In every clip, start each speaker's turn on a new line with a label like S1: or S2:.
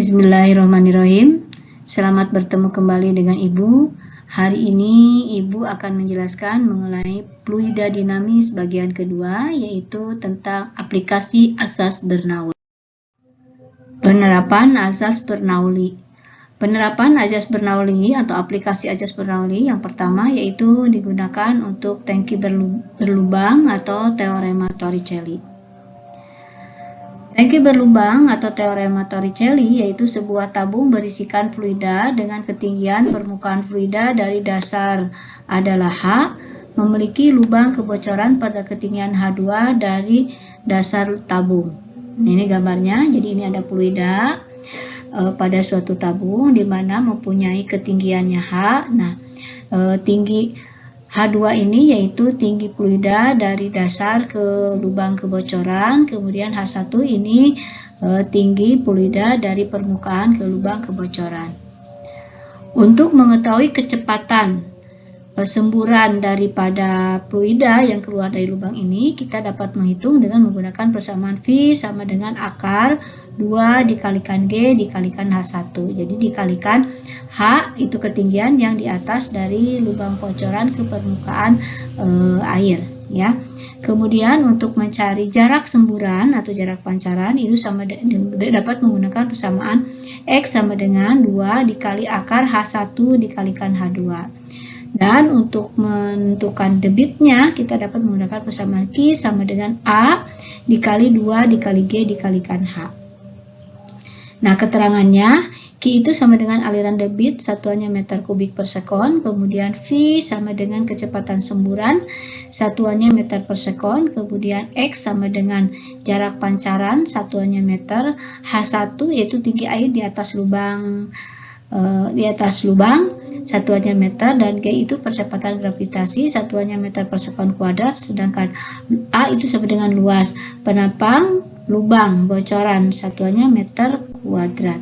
S1: Bismillahirrahmanirrahim. Selamat bertemu kembali dengan Ibu. Hari ini Ibu akan menjelaskan mengenai fluida dinamis bagian kedua, yaitu tentang aplikasi asas Bernoulli. Penerapan asas Bernoulli. Penerapan asas Bernoulli atau aplikasi asas Bernoulli yang pertama yaitu digunakan untuk tangki berlubang atau teorema Torricelli. Tangki berlubang atau teorema Torricelli yaitu sebuah tabung berisikan fluida dengan ketinggian permukaan fluida dari dasar adalah H, memiliki lubang kebocoran pada ketinggian H2 dari dasar tabung. Ini gambarnya, jadi ini ada fluida pada suatu tabung di mana mempunyai ketinggiannya H. Nah, tinggi H2 ini yaitu tinggi fluida dari dasar ke lubang kebocoran, kemudian H1 ini tinggi fluida dari permukaan ke lubang kebocoran. Untuk mengetahui kecepatan semburan daripada fluida yang keluar dari lubang ini, kita dapat menghitung dengan menggunakan persamaan V sama dengan akar 2 dikalikan G dikalikan H1. Jadi dikalikan H itu ketinggian yang di atas dari lubang bocoran ke permukaan air, ya. Kemudian untuk mencari jarak semburan atau jarak pancaran itu dapat menggunakan persamaan X sama dengan 2 dikali akar H1 dikalikan H2. Dan untuk menentukan debitnya kita dapat menggunakan persamaan Q sama dengan A dikali 2 dikali G dikalikan H. Nah, keterangannya Q itu sama dengan aliran debit, satuannya meter kubik per sekon, kemudian V sama dengan kecepatan semburan, satuannya meter per sekon, kemudian X sama dengan jarak pancaran, satuannya meter, H1 yaitu tinggi air di atas lubang, satuannya meter, dan G itu percepatan gravitasi, satuannya meter per sekon kuadrat, sedangkan A itu sama dengan luas penapang lubang bocoran, satuannya meter kuadrat.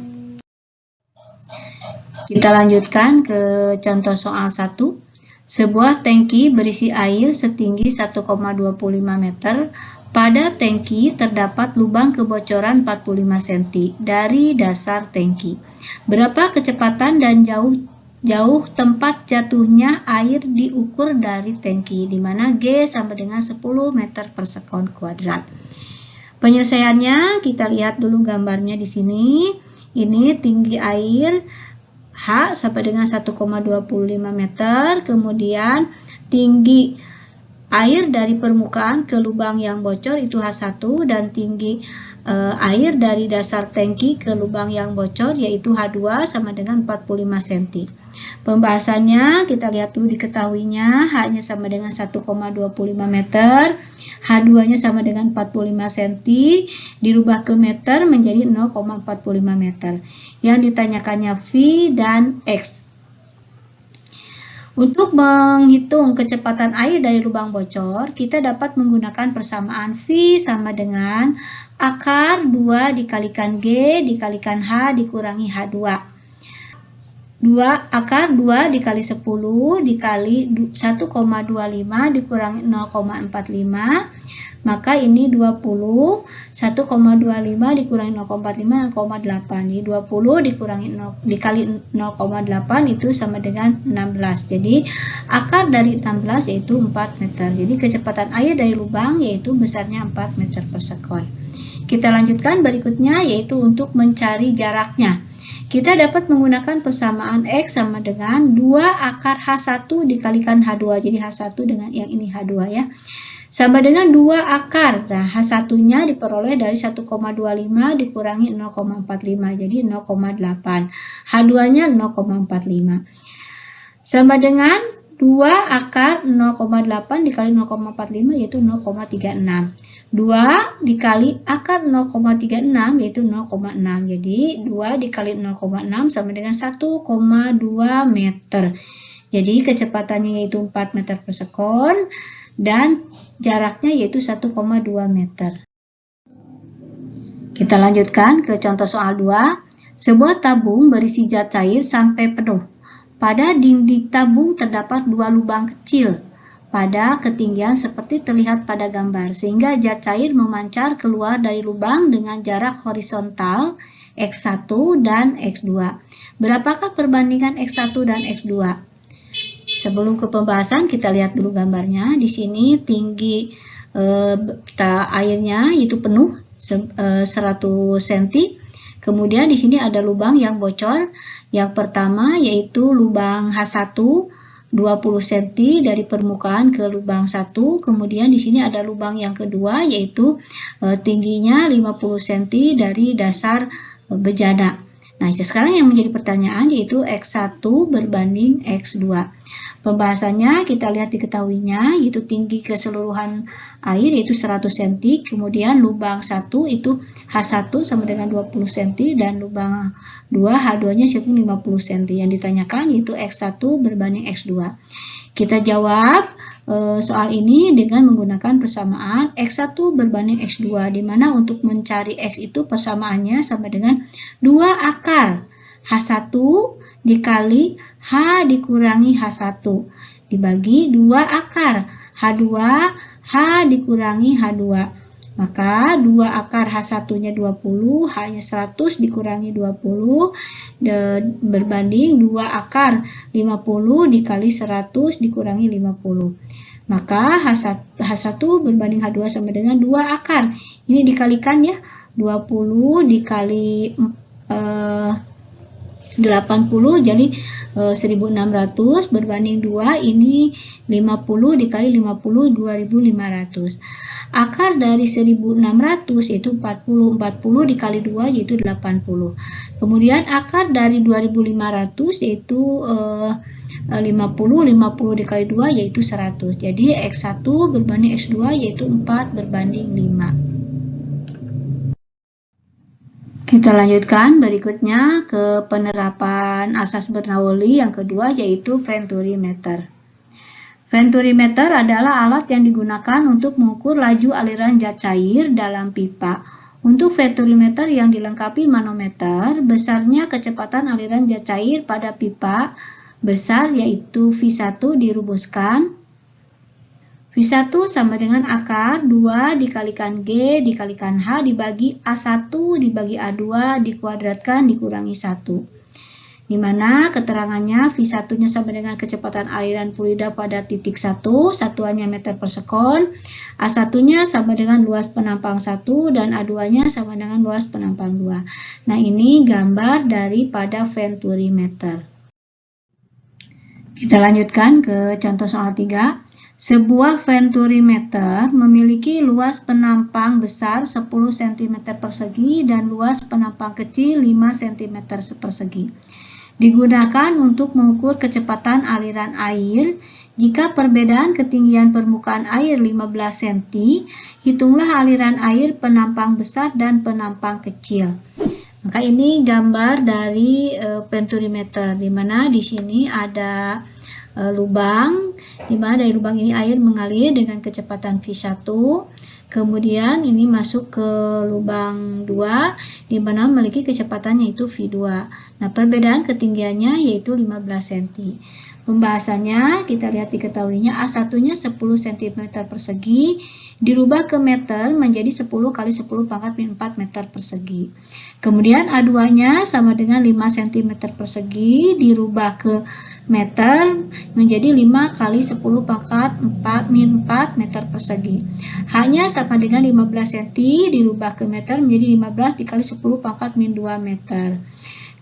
S1: Kita lanjutkan ke contoh soal 1. Sebuah tangki berisi air setinggi 1,25 meter. Pada tangki terdapat lubang kebocoran 45 cm dari dasar tangki. Berapa kecepatan dan jauh tempat jatuhnya air diukur dari tangki, di mana G sama dengan 10 meter per sekon kuadrat. Penyelesaiannya kita lihat dulu gambarnya di sini. Ini tinggi air H sama dengan 1,25 meter, kemudian tinggi air dari permukaan ke lubang yang bocor itu H1, dan tinggi air dari dasar tangki ke lubang yang bocor yaitu H2 sama dengan 45 cm. Pembahasannya kita lihat dulu diketahuinya. H-nya sama dengan 1,25 meter, H2-nya sama dengan 45 cm, dirubah ke meter menjadi 0,45 meter. Yang ditanyakannya V dan X. Untuk menghitung kecepatan air dari lubang bocor, kita dapat menggunakan persamaan V sama dengan akar 2 dikalikan G dikalikan H dikurangi H2. Akar 2 dikali 10 dikali 1,25 dikurangi 0,45, maka ini 20, 1,25 dikurangi 0,45, 0,8. Jadi 20 dikali 0,8 itu sama dengan 16. Jadi akar dari 16 yaitu 4 meter. Jadi kecepatan air dari lubang yaitu besarnya 4 meter per sekon. Kita lanjutkan berikutnya yaitu untuk mencari jaraknya. Kita dapat menggunakan persamaan X sama dengan 2 akar H1 dikalikan H2. Jadi H1 dengan yang ini H2 ya. Sama dengan 2 akar. Nah, H1-nya diperoleh dari 1,25 dikurangi 0,45. Jadi 0,8. H2-nya 0,45. Sama dengan 2 akar 0,8 dikali 0,45 yaitu 0,36. 2 dikali akar 0,36 yaitu 0,6. Jadi 2 dikali 0,6 sama dengan 1,2 meter. Jadi kecepatannya yaitu 4 meter per sekon dan jaraknya yaitu 1,2 meter. Kita lanjutkan ke contoh soal 2. Sebuah tabung berisi zat cair sampai penuh. Pada dinding tabung terdapat 2 lubang kecil pada ketinggian seperti terlihat pada gambar, sehingga zat cair memancar keluar dari lubang dengan jarak horizontal X1 dan X2. Berapakah perbandingan X1 dan X2? Sebelum ke pembahasan, kita lihat dulu gambarnya. Di sini tinggi airnya itu penuh 100 cm. Kemudian di sini ada lubang yang bocor. Yang pertama yaitu lubang H1 20 cm dari permukaan ke lubang 1. Kemudian di sini ada lubang yang kedua yaitu tingginya 50 cm dari dasar bejana. Nah, sekarang yang menjadi pertanyaan yaitu X1 berbanding X2. Pembahasannya kita lihat diketahuinya yaitu tinggi keseluruhan air yaitu 100 cm, kemudian lubang 1 itu H1 sama dengan 20 cm dan lubang 2 H2-nya 50 cm. Yang ditanyakan yaitu X1 berbanding X2. Kita jawab soal ini dengan menggunakan persamaan X1 berbanding X2, di mana untuk mencari X itu persamaannya sama dengan 2 akar H1 dikali H dikurangi H1 dibagi 2 akar H2 H dikurangi H2. Maka 2 akar H1-nya 20, H-nya 100 dikurangi 20 berbanding 2 akar 50 dikali 100 dikurangi 50. Maka H1 berbanding H2 sama dengan 2 akar. Ini dikalikan ya, 20 dikali 80 jadi 1600 berbanding 2, ini 50 dikali 50 2500. Akar dari 1600 yaitu 40 dikali 2 yaitu 80. Kemudian akar dari 2500 yaitu 50 dikali 2 yaitu 100. Jadi X1 berbanding X2 yaitu 4 berbanding 5. Kita lanjutkan berikutnya ke penerapan asas Bernoulli yang kedua yaitu venturimeter. Venturimeter adalah alat yang digunakan untuk mengukur laju aliran zat cair dalam pipa. Untuk venturimeter yang dilengkapi manometer, besarnya kecepatan aliran zat cair pada pipa besar yaitu V1 dirumuskan. V1 sama dengan akar 2 dikalikan G dikalikan H dibagi A1 dibagi A2 dikuadratkan dikurangi 1. Di mana keterangannya V1-nya sama dengan kecepatan aliran fluida pada titik 1, satuannya meter per sekon, A1-nya sama dengan luas penampang 1, dan A2-nya sama dengan luas penampang 2. Nah, ini gambar daripada venturimeter. Kita lanjutkan ke contoh soal 3. Sebuah venturimeter memiliki luas penampang besar 10 cm persegi dan luas penampang kecil 5 cm persegi. Digunakan untuk mengukur kecepatan aliran air. Jika perbedaan ketinggian permukaan air 15 cm, hitunglah aliran air penampang besar dan penampang kecil. Maka ini gambar dari venturimeter, di mana di sini ada lubang, di mana dari lubang ini air mengalir dengan kecepatan V1. Kemudian ini masuk ke lubang 2 di mana memiliki kecepatannya yaitu V2. Nah, perbedaan ketinggiannya yaitu 15 cm. Pembahasannya kita lihat diketahuinya A1-nya 10 cm persegi dirubah ke meter menjadi 10 kali 10 pangkat min 4 meter persegi. Kemudian A2-nya sama dengan 5 cm persegi dirubah ke meter menjadi 5 kali 10 pangkat 4 min 4 meter persegi. H-nya sama dengan 15 cm dirubah ke meter menjadi 15 dikali 10 pangkat min 2 meter.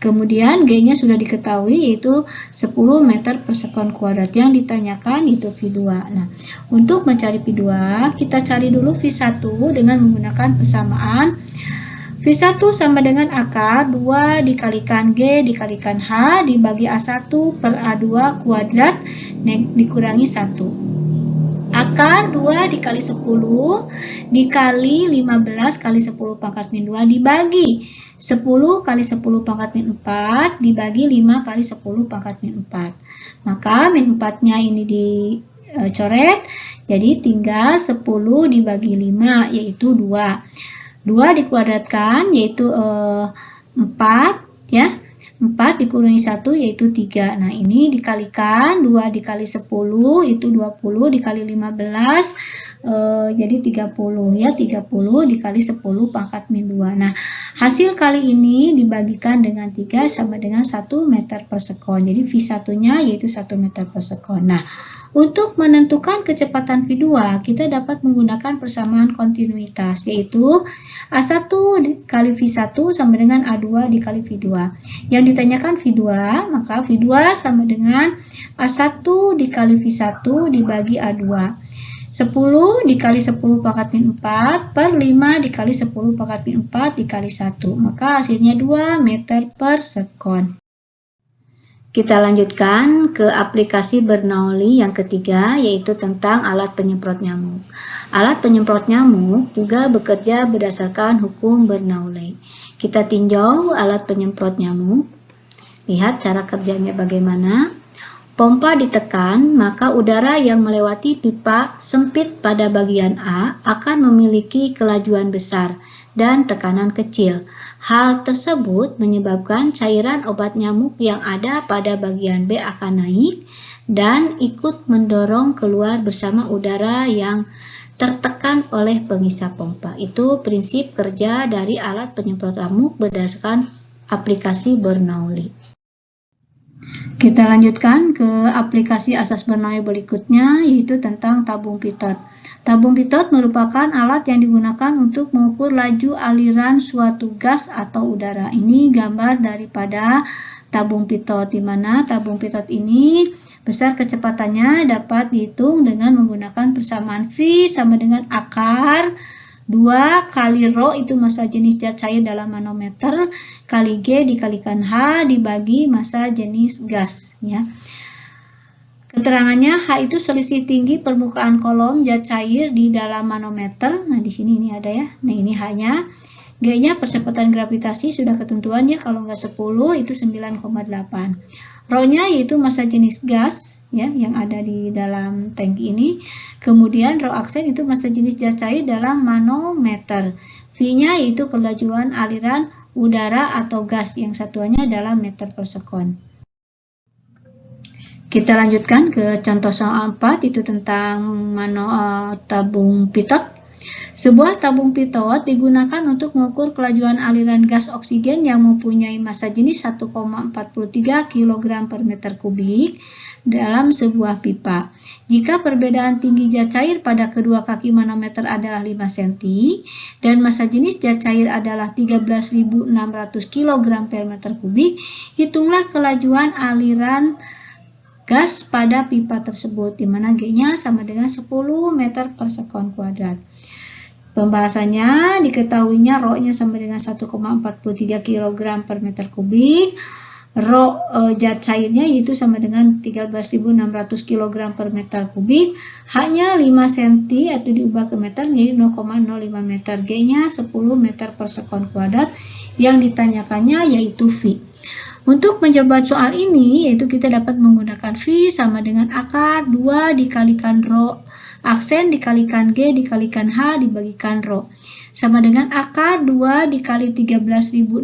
S1: Kemudian G-nya sudah diketahui yaitu 10 meter per sekon kuadrat. Yang ditanyakan itu V2. Nah, untuk mencari V2 kita cari dulu V1 dengan menggunakan persamaan V1 sama dengan akar 2 dikalikan G dikalikan H dibagi A1 per A2 kuadrat dikurangi 1. Akar 2 dikali 10 dikali 15 kali 10 pangkat min 2 dibagi 10 kali 10 pangkat min 4 dibagi 5 kali 10 pangkat min 4. Maka min 4-nya ini dicoret, jadi tinggal 10 dibagi 5 yaitu 2. 2 dikuadratkan yaitu 4 ya. 4 dikurangi 1 yaitu 3. Nah, ini dikalikan 2 dikali 10 itu 20 dikali 15 jadi 30 ya, 30 dikali 10 pangkat min 2. Nah, hasil kali ini dibagikan dengan 3 sama dengan 1 meter per sekon. Jadi V1-nya yaitu 1 meter per sekon. Nah, untuk menentukan kecepatan V2, kita dapat menggunakan persamaan kontinuitas, yaitu A1 dikali V1 sama dengan A2 dikali V2. Yang ditanyakan V2, maka V2 sama dengan A1 dikali V1 dibagi A2. 10 dikali 10 pangkat min 4 per 5 dikali 10 pangkat min 4 dikali 1. Maka hasilnya 2 meter per sekon. Kita lanjutkan ke aplikasi Bernoulli yang ketiga, yaitu tentang alat penyemprot nyamuk. Alat penyemprot nyamuk juga bekerja berdasarkan hukum Bernoulli. Kita tinjau alat penyemprot nyamuk. Lihat cara kerjanya bagaimana. Pompa ditekan, maka udara yang melewati pipa sempit pada bagian A akan memiliki kelajuan besar dan tekanan kecil. Hal tersebut menyebabkan cairan obat nyamuk yang ada pada bagian B akan naik dan ikut mendorong keluar bersama udara yang tertekan oleh pengisap pompa. Itu prinsip kerja dari alat penyemprot nyamuk berdasarkan aplikasi Bernoulli. Kita lanjutkan ke aplikasi asas Bernoulli berikutnya, yaitu tentang tabung pitot. Tabung pitot merupakan alat yang digunakan untuk mengukur laju aliran suatu gas atau udara. Ini gambar daripada tabung pitot, di mana tabung pitot ini besar kecepatannya dapat dihitung dengan menggunakan persamaan V sama dengan akar 2 kali rho itu massa jenis zat cair dalam manometer kali G dikalikan H dibagi massa jenis gas, ya. Keterangannya H itu selisih tinggi permukaan kolom zat cair di dalam manometer. Nah, di sini ini ada ya. Nah, ini H-nya. G-nya percepatan gravitasi sudah ketentuannya, kalau nggak 10 itu 9,8. Rho-nya yaitu massa jenis gas ya yang ada di dalam tangki ini. Kemudian rho aksen itu massa jenis zat cair dalam manometer. V-nya yaitu kelajuan aliran udara atau gas yang satuannya dalam meter per sekon. Kita lanjutkan ke contoh soal 4, itu tentang tabung pitot. Sebuah tabung pitot digunakan untuk mengukur kelajuan aliran gas oksigen yang mempunyai massa jenis 1,43 kg per meter kubik dalam sebuah pipa. Jika perbedaan tinggi zat cair pada kedua kaki manometer adalah 5 cm dan massa jenis zat cair adalah 13.600 kg per meter kubik, hitunglah kelajuan aliran gas pada pipa tersebut, di mana G-nya sama dengan 10 meter per sekon kuadrat. Pembahasannya diketahuinya rho-nya sama dengan 1,43 kg per meter kubik. Rho zat cairnya yaitu sama dengan 13.600 kg per meter kubik. H-nya 5 cm atau diubah ke meter menjadi 0,05 meter. G-nya 10 meter per sekon kuadrat. Yang ditanyakannya yaitu V. Untuk mencoba soal ini, yaitu kita dapat menggunakan V sama dengan akar 2 dikalikan rho aksen dikalikan G dikalikan H dibagikan rho. Sama dengan akar 2 dikali 13.600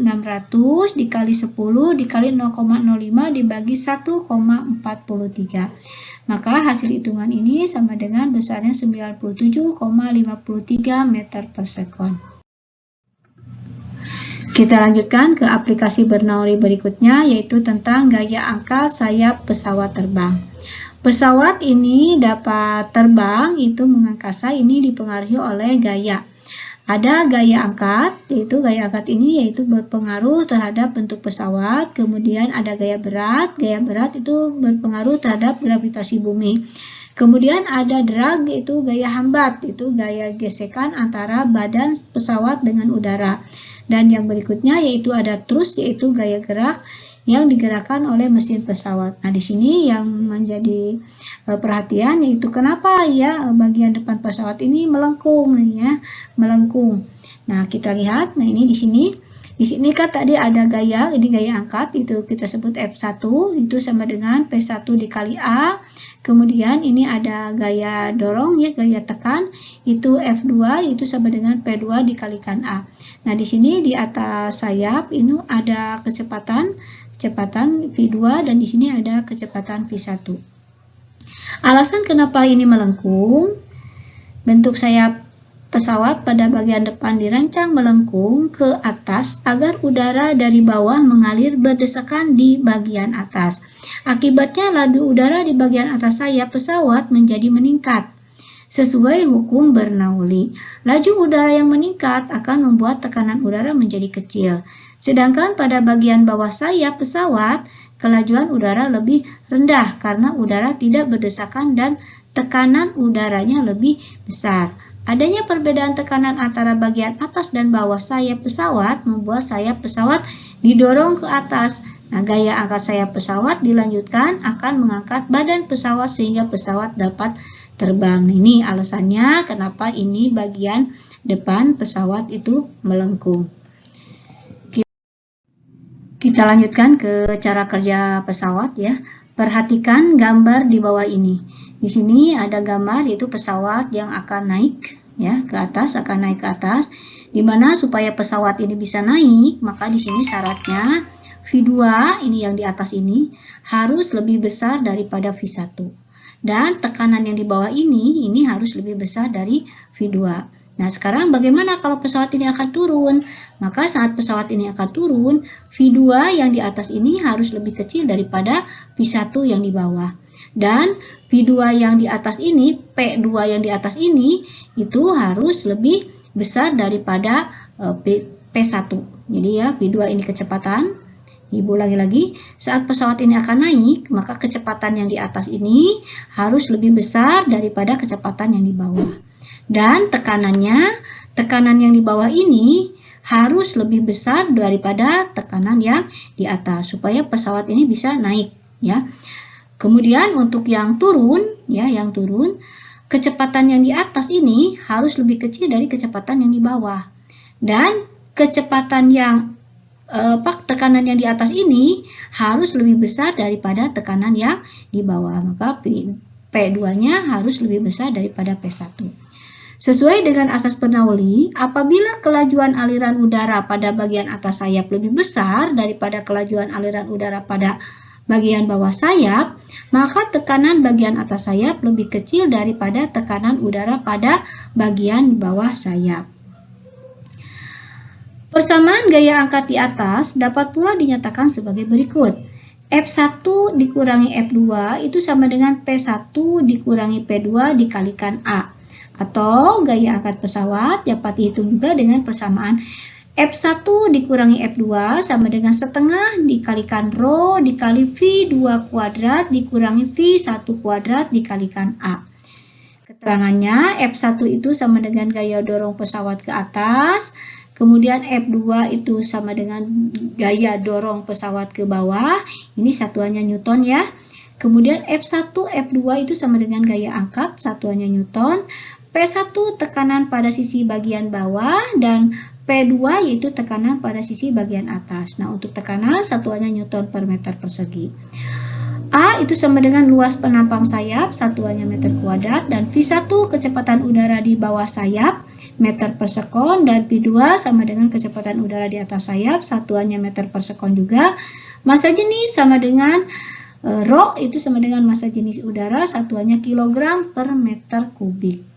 S1: dikali 10 dikali 0,05 dibagi 1,43. Maka hasil hitungan ini sama dengan besarnya 97,53 meter per sekon. Kita lanjutkan ke aplikasi Bernoulli berikutnya, yaitu tentang gaya angka sayap pesawat terbang. Pesawat ini dapat terbang itu mengangkasa, ini dipengaruhi oleh gaya. Ada gaya angkat, yaitu gaya angkat ini yaitu berpengaruh terhadap bentuk pesawat. Kemudian ada gaya berat itu berpengaruh terhadap gravitasi bumi. Kemudian ada drag, itu gaya hambat, itu gaya gesekan antara badan pesawat dengan udara. Dan yang berikutnya yaitu ada thrust, yaitu gaya gerak yang digerakkan oleh mesin pesawat. Nah, di sini yang menjadi perhatian yaitu kenapa ya bagian depan pesawat ini melengkung ya, melengkung. Nah, kita lihat, nah ini di sini kan tadi ada gaya, ini gaya angkat, itu kita sebut F1, itu sama dengan P1 dikali A. Kemudian ini ada gaya dorong ya, gaya tekan, itu F2, itu sama dengan P2 dikalikan A. Nah, di sini di atas sayap ini ada kecepatan V2 dan di sini ada kecepatan V1. Alasan kenapa ini melengkung? Bentuk sayap pesawat pada bagian depan dirancang melengkung ke atas agar udara dari bawah mengalir berdesakan di bagian atas. Akibatnya laju udara di bagian atas sayap pesawat menjadi meningkat. Sesuai hukum Bernoulli, laju udara yang meningkat akan membuat tekanan udara menjadi kecil. Sedangkan pada bagian bawah sayap pesawat, kelajuan udara lebih rendah karena udara tidak berdesakan dan tekanan udaranya lebih besar. Adanya perbedaan tekanan antara bagian atas dan bawah sayap pesawat membuat sayap pesawat didorong ke atas. Nah, gaya angkat sayap pesawat dilanjutkan akan mengangkat badan pesawat sehingga pesawat dapat terbang. Ini alasannya kenapa ini bagian depan pesawat itu melengkung. Kita lanjutkan ke cara kerja pesawat ya. Perhatikan gambar di bawah ini. Di sini ada gambar yaitu pesawat yang akan naik ya ke atas, akan naik ke atas. Di mana supaya pesawat ini bisa naik, maka di sini syaratnya V2 ini yang di atas ini harus lebih besar daripada V1. Dan tekanan yang di bawah ini harus lebih besar dari V2. Nah, sekarang bagaimana kalau pesawat ini akan turun? Maka saat pesawat ini akan turun, V2 yang di atas ini harus lebih kecil daripada V1 yang di bawah. Dan V2 yang di atas ini, P2 yang di atas ini, itu harus lebih besar daripada P1. Jadi ya, V2 ini kecepatan. Ibu ulangi lagi, saat pesawat ini akan naik, maka kecepatan yang di atas ini harus lebih besar daripada kecepatan yang di bawah. Dan tekanan yang di bawah ini harus lebih besar daripada tekanan yang di atas supaya pesawat ini bisa naik ya. Kemudian untuk yang turun ya, kecepatan yang di atas ini harus lebih kecil dari kecepatan yang di bawah. Dan kecepatan yang tekanan yang di atas ini harus lebih besar daripada tekanan yang di bawah. Maka P2-nya harus lebih besar daripada P1. Sesuai dengan asas Bernoulli, apabila kelajuan aliran udara pada bagian atas sayap lebih besar daripada kelajuan aliran udara pada bagian bawah sayap, maka tekanan bagian atas sayap lebih kecil daripada tekanan udara pada bagian bawah sayap. Persamaan gaya angkat di atas dapat pula dinyatakan sebagai berikut. F1 dikurangi F2 itu sama dengan P1 dikurangi P2 dikalikan A. Atau gaya angkat pesawat dapat dihitung juga dengan persamaan F1 dikurangi F2 sama dengan setengah dikalikan rho dikali V2 kuadrat dikurangi V1 kuadrat dikalikan A. Keterangannya F1 itu sama dengan gaya dorong pesawat ke atas, kemudian F2 itu sama dengan gaya dorong pesawat ke bawah, ini satuannya Newton ya. Kemudian F1, F2 itu sama dengan gaya angkat, satuannya Newton. P1 tekanan pada sisi bagian bawah dan P2 yaitu tekanan pada sisi bagian atas. Nah, untuk tekanan satuannya Newton per meter persegi. A itu sama dengan luas penampang sayap, satuannya meter kuadrat, dan V1 kecepatan udara di bawah sayap, meter per sekon, dan V2 sama dengan kecepatan udara di atas sayap, satuannya meter per sekon juga. Massa jenis sama dengan rho itu sama dengan massa jenis udara, satuannya kilogram per meter kubik.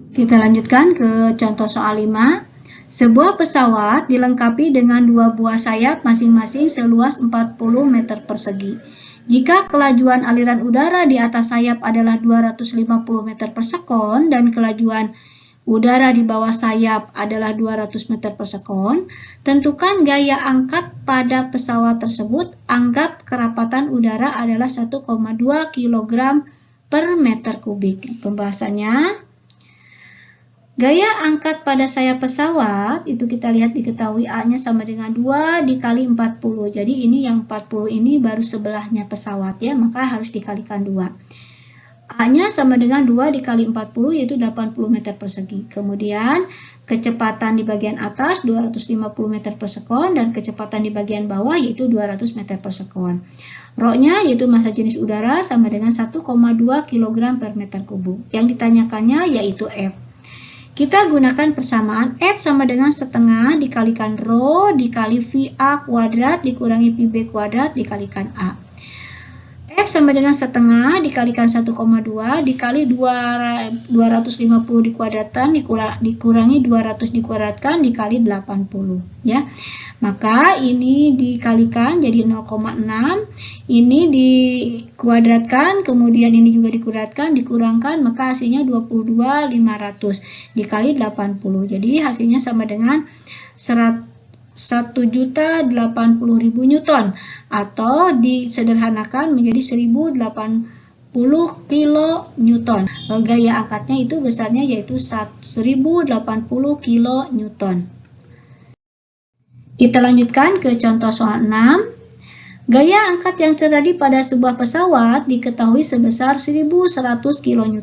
S1: Kita lanjutkan ke contoh soal 5. Sebuah pesawat dilengkapi dengan 2 buah sayap masing-masing seluas 40 meter persegi. Jika kelajuan aliran udara di atas sayap adalah 250 meter per sekon dan kelajuan udara di bawah sayap adalah 200 meter per sekon, tentukan gaya angkat pada pesawat tersebut. Anggap kerapatan udara adalah 1,2 kg per meter kubik. Pembahasannya, gaya angkat pada sayap pesawat itu kita lihat diketahui A-nya sama dengan 2 dikali 40. Jadi ini yang 40 ini baru sebelahnya pesawat ya, maka harus dikalikan 2. A-nya sama dengan 2 dikali 40 yaitu 80 meter persegi. Kemudian kecepatan di bagian atas 250 meter per sekon dan kecepatan di bagian bawah yaitu 200 meter per sekon. Rho-nya yaitu massa jenis udara sama dengan 1,2 kg per meter kubik. Yang ditanyakannya yaitu F. Kita gunakan persamaan F sama dengan setengah dikalikan rho dikali VA kuadrat dikurangi PB kuadrat dikalikan A. F sama dengan setengah dikalikan 1,2 dikali 250 dikuadratkan dikurangi 200 dikuadratkan dikali 80 ya. Maka ini dikalikan jadi 0,6, ini dikuadratkan, kemudian ini juga dikuadratkan, dikurangkan, maka hasilnya 22.500 dikali 80. Jadi hasilnya sama dengan 1.080.000 Newton, atau disederhanakan menjadi 1080 kilo Newton. Gaya angkatnya itu besarnya yaitu 1080 kilo Newton. Kita lanjutkan ke contoh soal 6. Gaya angkat yang terjadi pada sebuah pesawat diketahui sebesar 1.100 kN.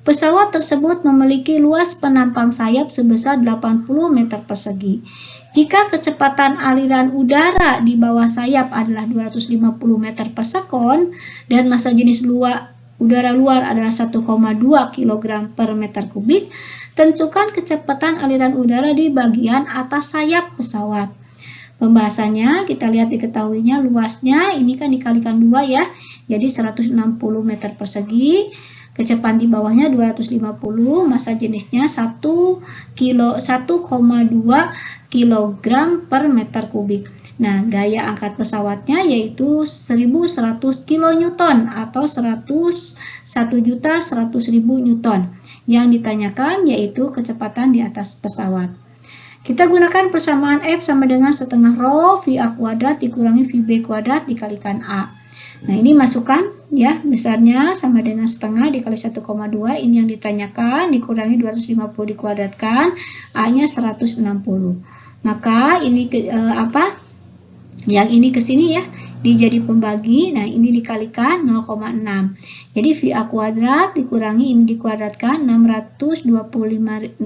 S1: Pesawat tersebut memiliki luas penampang sayap sebesar 80 meter persegi. Jika kecepatan aliran udara di bawah sayap adalah 250 meter per sekon dan massa jenis udara luar adalah 1,2 kg per meter kubik, tentukan kecepatan aliran udara di bagian atas sayap pesawat. Pembahasannya kita lihat diketahuinya luasnya ini kan dikalikan 2 ya, jadi 160 meter persegi. Kecepatan di bawahnya 250, massa jenisnya 1,2 kg per meter kubik. Nah, gaya angkat pesawatnya yaitu 1.100 kN atau 1.100.000 Newton. Yang ditanyakan yaitu kecepatan di atas pesawat. Kita gunakan persamaan F sama dengan setengah rho VA kuadrat dikurangi VB kuadrat dikalikan A. Nah, ini masukkan ya, besarnya sama dengan setengah dikali 1,2, ini yang ditanyakan, dikurangi 250 dikuadratkan, A-nya 160. Maka ini yang ini ke sini ya, dijadi pembagi, nah ini dikalikan 0,6. Jadi VA kuadrat dikurangi ini dikuadratkan 62.500,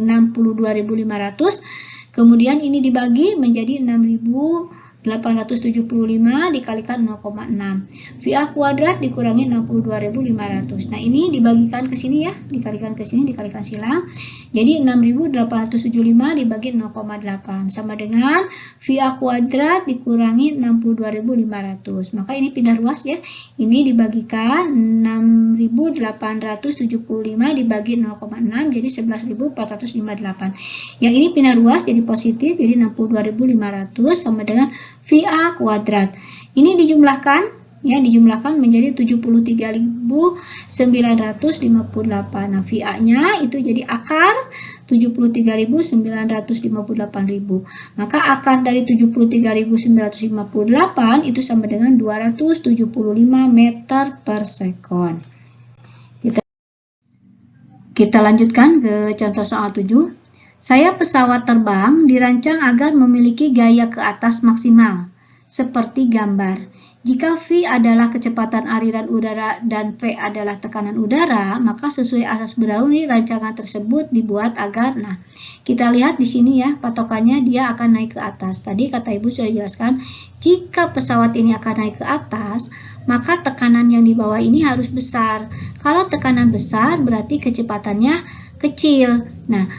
S1: kemudian ini dibagi menjadi 6.875 dikalikan 0,6. VA kuadrat dikurangi 62.500. Nah, ini dibagikan ke sini ya, dikalikan ke sini, dikalikan silang. Jadi 6.875 dibagi 0,8 sama dengan VA kuadrat dikurangi 62.500. Maka ini pindah ruas ya. Ini dibagikan 6.875 dibagi 0,6 jadi 11.458. Yang ini pindah ruas jadi positif, jadi 62.500 sama dengan VA kuadrat. Ini dijumlahkan ya, dijumlahkan menjadi 73.958. Nah, VA-nya itu jadi akar 73.958.000. Maka akar dari 73.958 itu sama dengan 275 meter per sekon. Kita lanjutkan ke contoh soal 7. Sayap pesawat terbang dirancang agar memiliki gaya ke atas maksimal, seperti gambar. Jika V adalah kecepatan aliran udara dan P adalah tekanan udara, maka sesuai asas berdahulu rancangan tersebut dibuat agar, nah, kita lihat di sini ya, patokannya dia akan naik ke atas. Tadi kata Ibu sudah jelaskan, jika pesawat ini akan naik ke atas, maka tekanan yang di bawah ini harus besar. Kalau tekanan besar berarti kecepatannya kecil. Nah,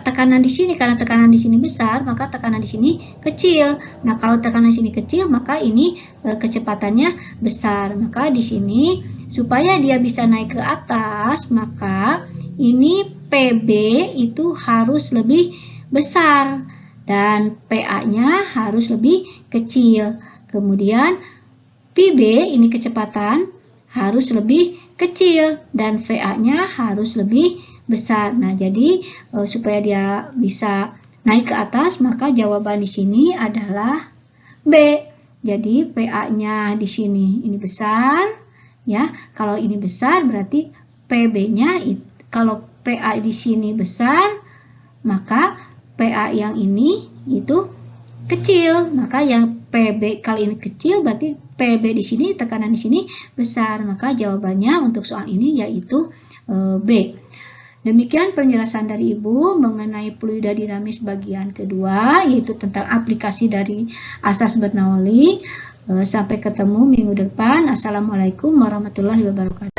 S1: tekanan di sini, karena tekanan di sini besar, maka tekanan di sini kecil. Nah, kalau tekanan di sini kecil, maka ini kecepatannya besar. Maka di sini supaya dia bisa naik ke atas, maka ini PB itu harus lebih besar dan PA-nya harus lebih kecil. Kemudian PB ini kecepatan harus lebih kecil dan VA-nya harus lebih besar. Nah, jadi supaya dia bisa naik ke atas, maka jawaban di sini adalah B. Jadi PA-nya di sini ini besar, ya. Kalau ini besar berarti PB-nya, kalau PA di sini besar, maka PA yang ini itu kecil. Maka yang PB kali ini kecil berarti PB di sini, tekanan di sini besar. Maka jawabannya untuk soal ini yaitu B. Demikian penjelasan dari Ibu mengenai fluida dinamis bagian kedua, yaitu tentang aplikasi dari asas Bernoulli. Sampai ketemu minggu depan. Assalamualaikum warahmatullahi wabarakatuh.